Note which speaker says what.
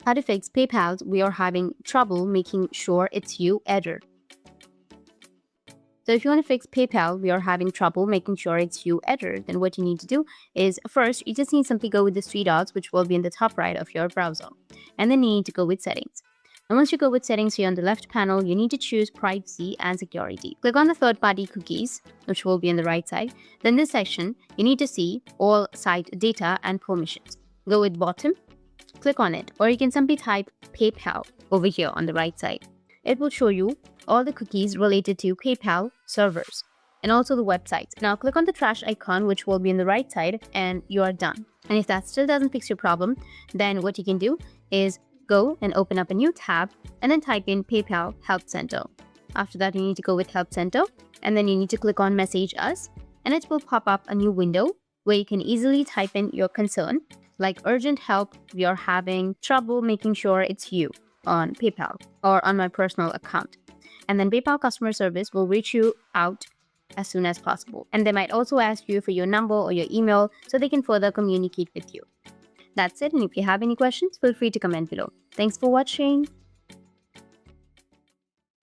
Speaker 1: How to fix PayPal's "we are having trouble making sure it's you" error. So if you want to fix PayPal, "we are having trouble making sure it's you" error, then what you need to do is first, you just need to simply go with the three dots, which will be in the top right of your browser. And then you need to go with settings. And once you go with settings here on the left panel, you need to choose privacy and security. Click on the third-party cookies, which will be on the right side. Then this section, you need to see all site data and permissions. Go with bottom, click on it, or you can simply type PayPal over here on the right side. It will show you all the cookies related to PayPal servers and also the websites. Now click on the trash icon, which will be on the right side, and you are done. And if that still doesn't fix your problem, then what you can do is go and open up a new tab and then type in PayPal Help Center. After that, you need to go with Help Center, and then you need to click on Message Us, and it will pop up a new window where you can easily type in your concern, like urgent help, we are having trouble making sure it's you on PayPal or on my personal account. And then PayPal customer service will reach you out as soon as possible. And they might also ask you for your number or your email so they can further communicate with you. That's it. And if you have any questions, feel free to comment below. Thanks for watching.